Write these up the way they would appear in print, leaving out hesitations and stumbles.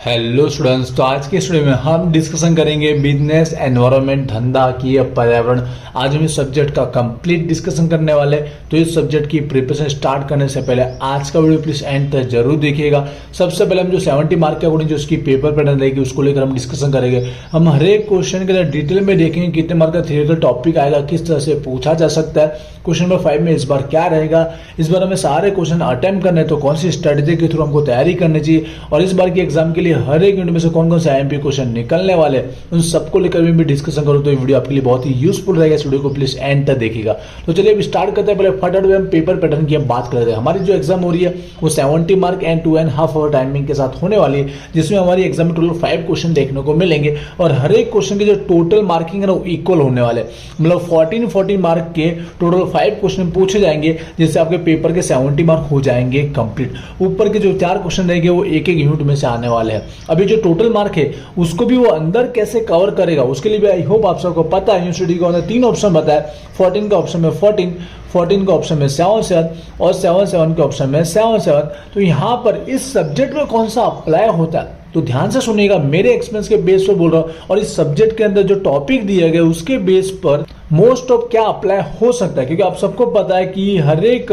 Hello students, तो आज के स्टूडियो में हम डिस्कशन करेंगे बिजनेस एनवायरनमेंट, धंधा की पर्यावरण। आज हम इस सब्जेक्ट का कंप्लीट डिस्कशन करने वाले। तो इस सब्जेक्ट की प्रिपरेशन स्टार्ट करने से पहले आज का वीडियो प्लीज एंड तक जरूर देखिएगा। सबसे पहले हम जो 70 मार्क के अकॉर्डिंग जो उसकी पेपर पैटर्न रहेगी उसको लेकर हम डिस्कशन करेंगे। हम हर एक क्वेश्चन के लिए डिटेल में देखेंगे कितने मार्क का थियोरिटिकल टॉपिक आएगा, किस तरह से पूछा जा सकता है। क्वेश्चन नंबर 5 में इस बार क्या रहेगा, इस बार हमें सारे क्वेश्चन अटेम्प्ट करने, तो कौन सी स्ट्रेटेजी के थ्रू हमको तैयारी करनी चाहिए, और इस बार के एग्जाम के लिए हर एक यूनिट में से कौन कौन से आईएमपी क्वेश्चन निकलने वाले, उन सबको लेकर भी डिस्कशन करूँ तो ये वीडियो आपके लिए बहुत ही यूजफुल रहेगा। इस वीडियो को प्लीज एंड तक देखिएगा। तो चलिए अब स्टार्ट करते हैं। पहले फटाफट हम पेपर पैटर्न की हम बात करते हैं। हमारी जो एग्जाम हो रही है वो 70 मार्क एंड 2.5 आवर टाइमिंग के साथ होने वाली है, जिसमें हमारी एग्जाम में टोटल 5 क्वेश्चन देखने को मिलेंगे और हर एक क्वेश्चन के जो टोटल मार्किंग है वो इक्वल होने वाले, मतलब 14 मार्क के टोटल 5 क्वेश्चन पूछे जाएंगे, जिससे आपके पेपर के 70 मार्क हो जाएंगे कंप्लीट। ऊपर के जो 4 क्वेश्चन रहेंगे वो एक एक यूनिट में से आने वाले हैं। अभी जो टोटल मार्क है उसको भी वो अंदर कैसे कवर करेगा उसके लिए भी आई होप आप सबको पता है। यूनिवर्सिटी को 3 ऑप्शन बताया, 14 का ऑप्शन में 14 का ऑप्शन में 7 और 7 के ऑप्शन में 7। तो यहाँ पर इस सब्जेक्ट में कौन सा अप्लाई होता है तो ध्यान से सुनिएगा, मेरे एक्सपीरियंस के बेस पर बोल रहा हूँ, और इस सब्जेक्ट के अंदर जो टॉपिक दिए गए उसके बेस पर मोस्ट ऑफ क्या अप्लाई हो सकता है। क्योंकि आप सबको पता है कि हर एक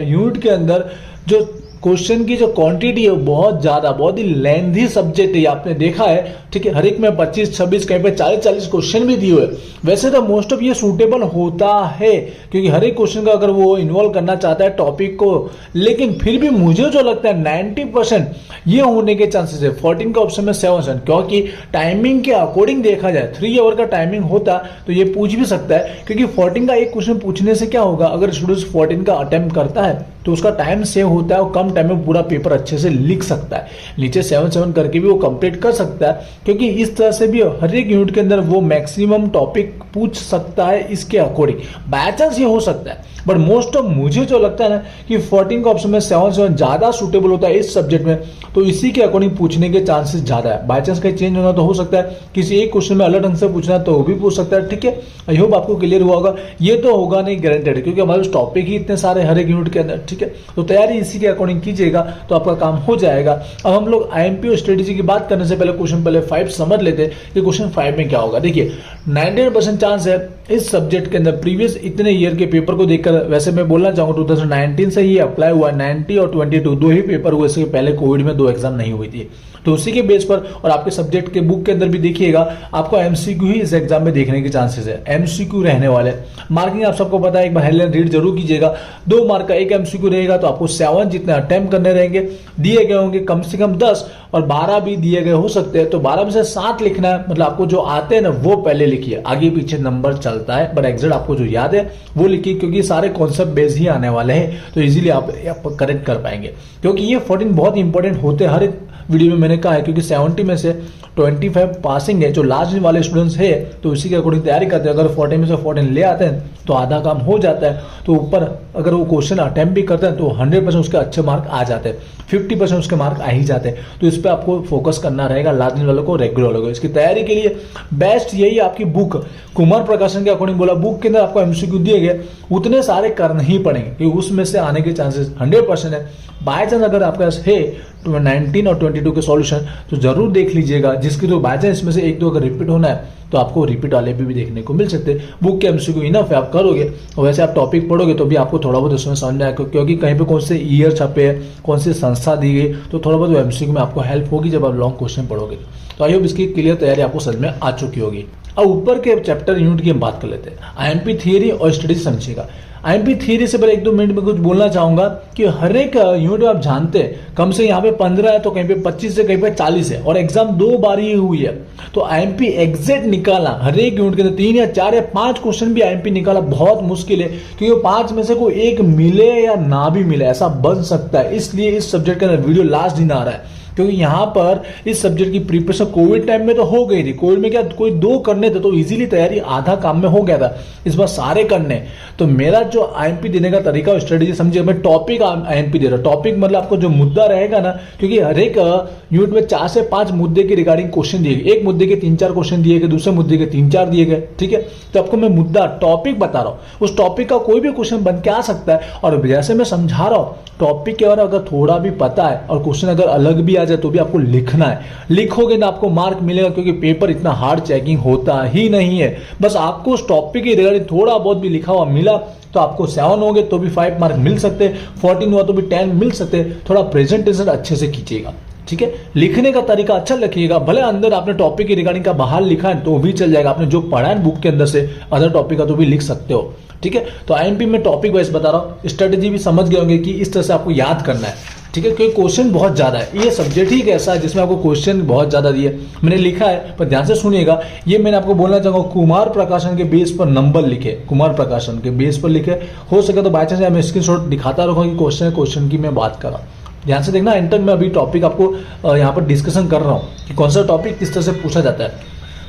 यूनिट के अंदर जो क्वेश्चन की जो क्वांटिटी है बहुत ज्यादा, बहुत ही लेंथी सब्जेक्ट है, आपने देखा है। ठीक है, हर एक में 25-26 कहीं पे 40-40 क्वेश्चन भी दिए हुए। वैसे तो मोस्ट ऑफ ये सूटेबल होता है क्योंकि हर एक क्वेश्चन का अगर वो इन्वॉल्व करना चाहता है टॉपिक को, लेकिन फिर भी मुझे जो लगता है 90% ये होने के चांसेस है 14 का ऑप्शन में 7, क्योंकि टाइमिंग के अकॉर्डिंग देखा जाए 3 आवर का टाइमिंग होता तो ये पूछ भी सकता है। क्योंकि 14 का एक क्वेश्चन पूछने से क्या होगा, अगर स्टूडेंट 14 का अटेम्प्ट करता है तो उसका टाइम सेव होता है और कम टाइम में पूरा पेपर अच्छे से लिख सकता है। नीचे 7 करके भी वो कंप्लीट कर सकता है, क्योंकि इस तरह से भी हर एक यूनिट के अंदर वो मैक्सिमम टॉपिक पूछ सकता है इसके अकॉर्डिंग। बाय चांस ये हो सकता है, बट मोस्ट ऑफ मुझे जो लगता है ना कि 14 का ऑप्शन में 7 ज्यादा सुटेबल होता है इस सब्जेक्ट में, तो इसी के अकॉर्डिंग पूछने के चांसेस ज्यादा है। बाय चांस कहीं चेंज होना तो हो सकता है, किसी एक क्वेश्चन में अलग ढंग से पूछना तो वो भी पूछ सकता है। ठीक है, आई होप आपको क्लियर हुआ होगा। ये तो होगा नहीं गारंटेड, क्योंकि हमारे टॉपिक ही इतने सारे हर एक यूनिट के अंदर। ठीक है, तो तैयारी इसी के अकॉर्डिंग कीजिएगा तो आपका काम हो जाएगा। अब हम लोग आईएमपी और स्ट्रेटेजी की बात करने से पहले क्वेश्चन पहले 5 समझ लेते हैं कि क्वेश्चन 5 में क्या होगा। देखिए 99% चांस है इस सब्जेक्ट के अंदर प्रीवियस इतने ईयर के पेपर को देखकर, वैसे मैं बोलना चाहूंगा 2019 से ही अप्लाई हुआ, 90 और 22 दो ही पेपर हुए, इसके पहले कोविड में 2 एग्जाम नहीं हुई थी। तो उसी के बेस पर और आपके सब्जेक्ट के बुक के अंदर भी देखिएगा आपको एमसीक्यू ही इस एग्जाम में देखने के चांसेस है। एमसीक्यू रहने वाले, मार्किंग आप सबको पता है, एक बार हेडलाइन रीड जरूर कीजिएगा। 2 मार्क का एक एमसीक्यू रहेगा, तो आपको 7 जितने अटेम्प्ट करने रहेंगे, दिए गए होंगे कम से कम 10 और 12 भी दिए गए हो सकते हैं। तो 12 में से 7 लिखना है, मतलब आपको जो आते हैं ना वो पहले लिखिए, आगे पीछे नंबर चलता है, बट एग्जैक्ट आपको जो याद है वो लिखिए, क्योंकि सारे कॉन्सेप्ट बेस ही आने वाले हैं, तो इजीली आप करेक्ट कर पाएंगे। क्योंकि ये 14 बहुत इंपॉर्टेंट होते हैं, हर एक वीडियो में मैंने कहा है, क्योंकि 70 में से 25 पासिंग है जो लास्ट वाले स्टूडेंट्स है, तो इसी के अकॉर्डिंग तैयारी करते हैं। अगर 40 में से 14 ले आते हैं तो आधा काम हो जाता है। तो ऊपर अगर वो क्वेश्चन अटेम्प्ट भी करते हैं तो 100% उसके अच्छे मार्क आ जाते हैं, 50% उसके मार्क आ ही जाते हैं। तो इस पर आपको फोकस करना रहेगा, लास्ट वालों को, रेगुलर वालों को। इसकी तैयारी के लिए बेस्ट यही आपकी बुक, कुमार प्रकाशन के अकॉर्डिंग बोला, बुक के अंदर आपको एमसीक्यू दिए गए उतने सारे करने ही पड़ेंगे, क्योंकि उसमें से आने के चांसेस 100% है। बाय चांस अगर आपके पास है 19 और 22 के सॉल्यूशन तो जरूर देख लीजिएगा, जिसकी तो बाय चांस इसमें से 1-2 अगर रिपीट होना है तो आपको रिपीट वाले भी देखने को मिल सकते हैं। बुक के एमसीक्यू इनफ है, आप करोगे और वैसे आप टॉपिक पढ़ोगे तो भी आपको थोड़ा बहुत उसमें समझ में आएगा, क्योंकि कहीं पे कौन से ईयर छपे हैं, कौन सी संस्था दी गई, तो थोड़ा बहुत एमसीक्यू में आपको हेल्प होगी जब आप लॉन्ग क्वेश्चन पढ़ोगे। तो आई होप इसकी क्लियर तैयारी आपको समझ में आ चुकी होगी। अब ऊपर के चैप्टर यूनिट की हम बात कर लेते हैं। आईएमपी थियरी और स्टडीज समझिएगा। आईएमपी थियरी से पहले 1-2 मिनट में कुछ बोलना चाहूंगा कि हर एक यूनिट में आप जानते हैं कम से यहाँ पे 15 है, तो कहीं पे 25 से कहीं पे 40 है, और एग्जाम 2 बार ही हुई है। तो आईएमपी एग्जैक्ट निकालना हर एक यूनिट के अंदर 3 या 4 या 5 क्वेश्चन भी आईएमपी निकाला बहुत मुश्किल है, क्योंकि 5 में से कोई एक मिले या ना भी मिले, ऐसा बन सकता है। इसलिए इस सब्जेक्ट के अंदर वीडियो लास्ट दिन आ रहा है, क्योंकि यहाँ पर इस सब्जेक्ट की प्रिपरेशन कोविड टाइम में तो हो गई थी। कोविड में क्या कोई 2 करने थे तो इजीली तैयारी आधा काम में हो गया था, इस बार सारे करने। तो मेरा जो आईएमपी देने का तरीका और स्ट्रेटेजी समझिए, मैं टॉपिक आईएमपी दे रहा हूँ। टॉपिक मतलब आपको जो मुद्दा रहेगा ना, क्योंकि हर एक यूनिट में 4 से 5 मुद्दे के रिगार्डिंग क्वेश्चन दिए गए, एक मुद्दे के 3-4 क्वेश्चन दिए गए, दूसरे मुद्दे के 3-4 दिए गए। ठीक है, तो आपको मैं मुद्दा टॉपिक बता रहा हूँ, उस टॉपिक का कोई भी क्वेश्चन बन के आ सकता है। और जैसे मैं समझा रहा हूँ टॉपिक के बारे में अगर थोड़ा भी पता है और क्वेश्चन अगर अलग भी आ जाए तो भी आपको लिखना है। लिखोगे ना आपको मार्क मिलेगा, क्योंकि पेपर इतना हार्ड चेकिंग होता ही नहीं है। बस आपको उस टॉपिक के रिगार्डिंग थोड़ा बहुत भी लिखा हुआ मिला तो आपको 7 होंगे तो भी 5 मार्क मिल सकते, 14 हुआ तो भी 10 मिल सकते। थोड़ा प्रेजेंटेशन अच्छे से कीजिएगा, ठीक है। लिखने का तरीका अच्छा लिखिएगा, भले अंदर आपने टॉपिक की रिगार्डिंग का बाहर लिखा है तो भी चल जाएगा, आपने जो पढ़ा है बुक के अंदर से अदर टॉपिक का तो भी लिख सकते हो, ठीक है। तो आईएमपी में टॉपिक वाइज बता रहा हूँ, स्ट्रेटेजी भी समझ गए होंगे कि इस तरह से आपको याद करना है, ठीक है, क्योंकि क्वेश्चन बहुत ज्यादा है। ये सब्जेक्ट ही ऐसा है जिसमें आपको क्वेश्चन बहुत ज्यादा दिए, मैंने लिखा है पर ध्यान से सुनिएगा। ये मैंने आपको बोलना चाहूंगा, कुमार प्रकाशन के बेस पर नंबर लिखे, कुमार प्रकाशन के बेस पर लिखे। हो सके तो बाय चांस मैं स्क्रीनशॉट दिखाता रहूंगा कि क्वेश्चन की मैं बात कर रहा हूँ। ध्यान से देखना, एंटर में अभी टॉपिक आपको यहाँ पर डिस्कशन कर रहा हूँ कि कौन सा टॉपिक किस तरह से पूछा जाता है।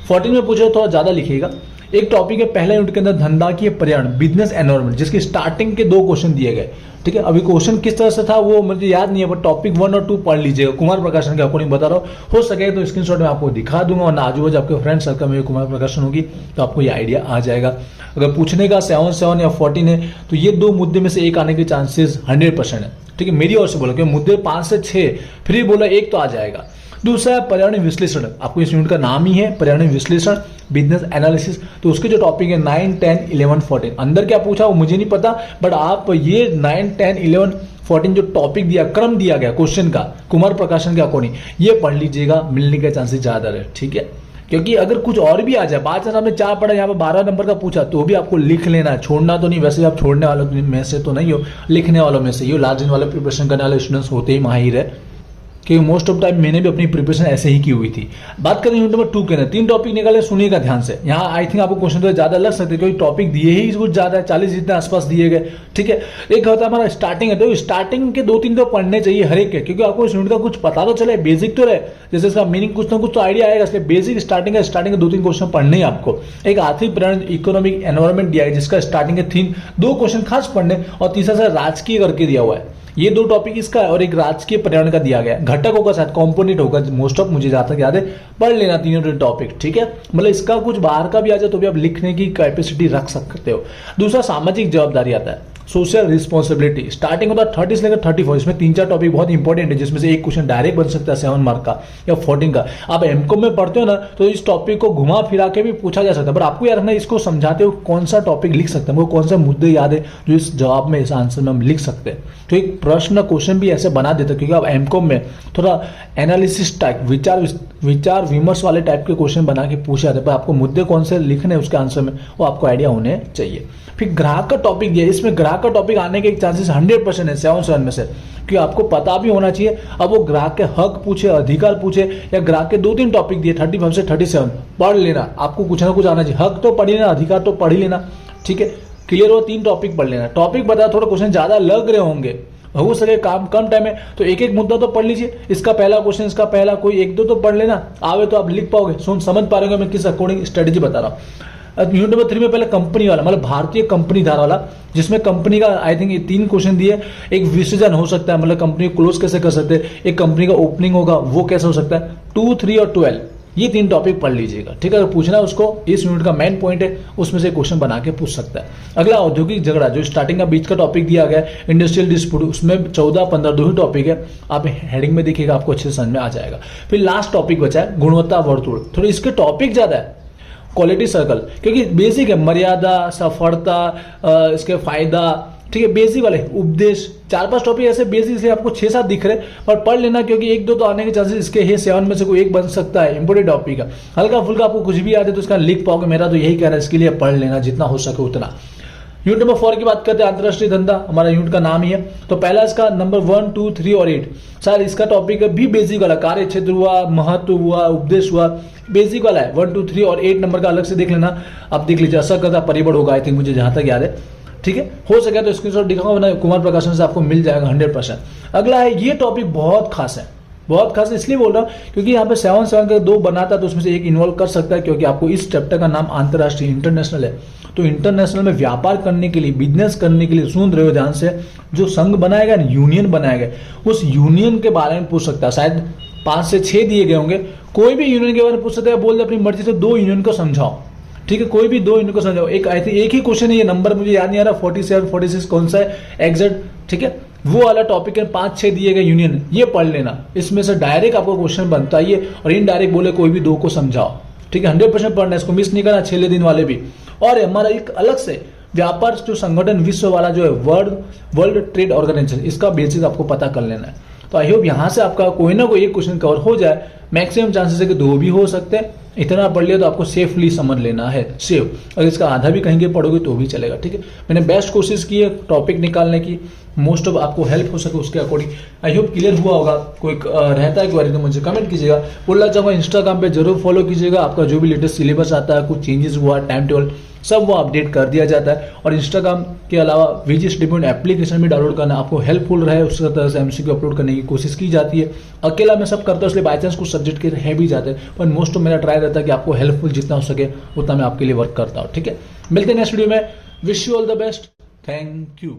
14 में पूछे थोड़ा ज्यादा लिखिएगा। एक टॉपिक है पहला यूनिट के अंदर धंधा की पर्यावरण, बिजनेस एनवायरमेंट, जिसकी स्टार्टिंग के 2 क्वेश्चन दिए गए, ठीक है। अभी क्वेश्चन किस तरह से था वो मुझे याद नहीं है, पर टॉपिक 1 और 2 पढ़ लीजिएगा। कुमार प्रकाशन के अकॉर्डिंग बता रहा हूँ, हो सके तो स्क्रीनशॉट में आपको दिखा दूंगा, और आजू बाजू आपके फ्रेंड सर्कल में कुमार प्रकाशन होगी तो आपको ये आइडिया आ जाएगा। अगर पूछने का 7 या 14 है तो ये 2 मुद्दे में से एक आने के चांसेस 100% है, ठीक है। मेरी ओर से बोला कि मुद्दे 5 से 6 फिर बोला एक तो आ जाएगा। दूसरा है पर्यावरण विश्लेषण, आपको इस यूनिट का नाम ही है पर्यावरण विश्लेषण, बिजनेस एनालिसिस। तो उसके जो टॉपिक है 9, 10, 11, 14, अंदर क्या पूछा वो मुझे नहीं पता, बट आप ये 9, 10, 11, 14 जो टॉपिक दिया, क्रम दिया गया क्वेश्चन का कुमार प्रकाशन के अकॉर्डिंग, ये पढ़ लीजिएगा, मिलने के चांसेस ज्यादा है, ठीक है। क्योंकि अगर कुछ और भी आ जाए, बात चांस आपने 4 पढ़ा, यहाँ पर 12 नंबर का पूछा तो भी आपको लिख लेना है, छोड़ना तो नहीं। वैसे आप छोड़ने वालों में से तो नहीं हो, लिखने वालों में से ही हो। लास्ट दिन वाले प्रिपरेशन करने वाले स्टूडेंट्स होते ही माहिर है, क्योंकि मोस्ट ऑफ टाइम मैंने भी अपनी प्रिपरेशन ऐसे ही की हुई थी। बात करें यूनिट नंबर 2 के अंदर 3 टॉपिक निकाले, सुनिएगा ध्यान से। यहाँ आई थिंक आपको क्वेश्चन तो ज्यादा लग सकते हैं क्योंकि टॉपिक दिए ही कुछ ज्यादा है, 40 जितने आसपास दिए गए, ठीक है। एक होता है हमारा स्टार्टिंग है, तो स्टार्टिंग के 2-3 तो पढ़ने चाहिए हर एक के, क्योंकि आपको इस यूनिट का कुछ पता तो चले, बेसिक तो रहे, जैसे इसका मीनिंग कुछ ना कुछ तो आइडिया आएगा। इसलिए बेसिक स्टार्टिंग के 2-3 क्वेश्चन पढ़ने आपको। एक आर्थिक पर्यावरण इकोनॉमिक एनवायरमेंट दिया है जिसका स्टार्टिंग के 2 क्वेश्चन खास पढ़ने, और तीसरा से राजकीय करके दिया हुआ है। ये 2 टॉपिक इसका है और एक राजकीय पर्यावरण का दिया गया, घटक होगा शायद, कॉम्पोनेंट होगा मोस्ट ऑफ, मुझे जहां तक याद है। पढ़ लेना तीनों टॉपिक, ठीक है। मतलब इसका कुछ बाहर का भी आ जाए तो भी आप लिखने की कैपेसिटी रख सकते हो। दूसरा सामाजिक जवाबदारी आता है, सोशल रिस्पॉन्सिबिलिटी, स्टार्टिंग होता है 30 से लेकर 34। इसमें 3-4 टॉपिक बहुत इंपॉर्टेंट है, जिसमें से एक क्वेश्चन डायरेक्ट बन सकता है 7 मार्क का या 14 का। आप एमकॉम में पढ़ते हो ना तो इस टॉपिक को घुमा फिरा के भी पूछा जा सकता है, पर आपको याद रखना इसको समझाते हो कौन सा टॉपिक लिख सकते हैं, कौन सा मुद्दे याद है जो इस जवाब में, इस आंसर में हम लिख सकते हैं। तो एक प्रश्न क्वेश्चन भी ऐसे बना देते हैं, क्योंकि आप एमकॉम में थोड़ा एनालिसिस टाइप, विचार विमर्श वाले टाइप के क्वेश्चन बना के पूछे जाते हैं, पर आपको मुद्दे कौन से लिखने हैं उसके आंसर में वो आपको आइडिया होने चाहिए। फिर ग्राहक का टॉपिक दिया, इसमें ग्राहक का टॉपिक आने के चांसेस 100% है 7 में से, क्योंकि आपको पता भी होना चाहिए। अब वो ग्राहक के हक पूछे, अधिकार पूछे, या ग्राहक के 2-3 टॉपिक दिए 35 से 37, पढ़ लेना, आपको कुछ ना कुछ आना चाहिए। हक तो पढ़ लेना, अधिकार तो पढ़ ही लेना, ठीक है। क्लियर हो, 3 टॉपिक पढ़ लेना। टॉपिक बता, थोड़ा क्वेश्चन ज्यादा लग रहे होंगे, हो सके काम कम टाइम है तो एक मुद्दा तो पढ़ लीजिए। इसका पहला क्वेश्चन, इसका पहला कोई 1-2 तो पढ़ लेना, आवे तो आप लिख पाओगे, समझ पा रहे हो मैं किस अकॉर्डिंग स्ट्रेटेजी बता रहा हूँ। यूनिट नंबर 3 में पहले कंपनी वाला, मतलब भारतीय कंपनी धारा वाला, जिसमें कंपनी का आई थिंक ये 3 क्वेश्चन दिए। एक विसर्जन हो सकता है, मतलब कंपनी को क्लोज कैसे कर सकते हैं, एक कंपनी का ओपनिंग होगा वो कैसे हो सकता है, 2, 3 और 12, ये 3 टॉपिक पढ़ लीजिएगा, ठीक है। अगर पूछना है उसको, इस यूनिट का मेन पॉइंट है, उसमें से क्वेश्चन बना के पूछ सकता है। अगला औद्योगिक झगड़ा, जो स्टार्टिंग का बीच का टॉपिक दिया गया है, इंडस्ट्रियल डिस्प्यूट, उसमें 14-15 2 ही टॉपिक है, आप हेडिंग में देखिएगा आपको अच्छे से समझ में आ जाएगा। फिर लास्ट टॉपिक बचा है गुणवत्ता वर्तुल, थोड़ी इसके टॉपिक ज्यादा है। क्वालिटी सर्कल, क्योंकि बेसिक है, मर्यादा, सफलता, इसके फायदा, ठीक है, बेसिक वाले उपदेश, 4-5 टॉपिक ऐसे बेसिक, इसलिए आपको 6-7 दिख रहे, पर पढ़ लेना, क्योंकि 1-2 तो आने के चांसेस इसके है, 7 में से कोई एक बन सकता है। इंपोर्टेंट टॉपिक है, हल्का फुल्का आपको कुछ भी याद है तो उसका लिख पाओगे, मेरा तो यही कहना है, इसके लिए पढ़ लेना जितना हो सके उतना। यूनिट नंबर 4 की बात करते हैं, अंतरराष्ट्रीय धंधा, हमारा यूनिट का नाम ही है। तो पहला इसका नंबर 1, 2, 3 और 8, सर इसका टॉपिक भी बेसिक वाला, कार्य क्षेत्र हुआ, महत्व हुआ, उपदेश हुआ, बेसिक वाला है। 1, 2, 3 और 8 नंबर का अलग से देख लेना, आप देख लीजिए। असंगतता परिबल होगा आई थिंक, मुझे जहां तक याद है, ठीक है। हो सके तो स्क्रीनशॉट दिखाऊंगा, कुमार प्रकाशन से आपको मिल जाएगा 100%। अगला है, ये टॉपिक बहुत खास है, बहुत खास इसलिए बोल रहा हूं क्योंकि यहाँ पे 7 का 2 बनाता तो उसमें से एक इन्वॉल्व कर सकता है, क्योंकि आपको इस चैप्टर का नाम अंतरराष्ट्रीय, इंटरनेशनल है। तो इंटरनेशनल में व्यापार करने के लिए, बिजनेस करने के लिए, सुन रहे हो ध्यान से, जो संघ बनाएगा, यूनियन बनाएगा, उस यूनियन के बारे में पूछ सकता है। शायद 5 से 6 दिए गए होंगे, कोई भी यूनियन के बारे में पूछ सकता है। बोल दे अपनी मर्जी से 2 यूनियन को समझाओ, ठीक है, कोई भी 2 यूनियन को समझाओ। एक आई थिंक एक ही क्वेश्चन है, ये नंबर मुझे याद नहीं आ रहा, 47, 46 कौन सा है एग्जैक्ट, ठीक है। वो वाला टॉपिक है 5-6 दिए गए यूनियन, ये पढ़ लेना। इसमें से डायरेक्ट आपको क्वेश्चन बनता ही है, और इनडायरेक्ट बोले कोई भी 2 को समझाओ, ठीक है। 100% पढ़ना है, इसको मिस नहीं करना, 6 दिन वाले भी। और हमारा एक अलग से व्यापार जो संगठन विश्व वाला जो है वर्ल्ड ट्रेड ऑर्गेनाइजेशन, इसका बेसिस आपको पता कर लेना है। तो आई होप यहाँ से आपका कोई ना कोई एक क्वेश्चन कवर हो जाए। मैक्सिमम चांसेस है कि 2 भी हो सकते हैं। इतना पढ़ लिया तो आपको सेफली समझ लेना है, सेफ। अगर इसका आधा भी कहीं के पढ़ोगे तो भी चलेगा, ठीक है। मैंने बेस्ट कोशिश की है टॉपिक निकालने की, मोस्ट ऑफ आपको हेल्प हो सके उसके अकॉर्डिंग। आई होप क्लियर हुआ होगा। कोई रहता है क्वेरी तो मुझे कमेंट कीजिएगा। बोलना चाहूँगा इंस्टाग्राम पे जरूर फॉलो कीजिएगा। आपका जो भी लेटेस्ट सिलेबस आता है, कुछ चेंजेस हुआ, टाइम टेबल, सब वो अपडेट कर दिया जाता है। और इंस्टाग्राम के अलावा वीजी स्टडी पॉइंट एप्लीकेशन भी डाउनलोड करना आपको हेल्पफुल रहे, उस तरह से एमसीक्यू अपलोड करने की कोशिश की जाती है। अकेला मैं सब करता हूँ, इसलिए बाई चांस कुछ सब्जेक्ट के है भी जाते हैं, पर मोस्ट ऑफ मेरा ट्राई रहता है कि आपको हेल्पफुल जितना हो सके उतना मैं आपके लिए वर्क करता हूँ, ठीक है। मिलते हैं नेक्स्ट वीडियो में। Wish you all the best. Thank you.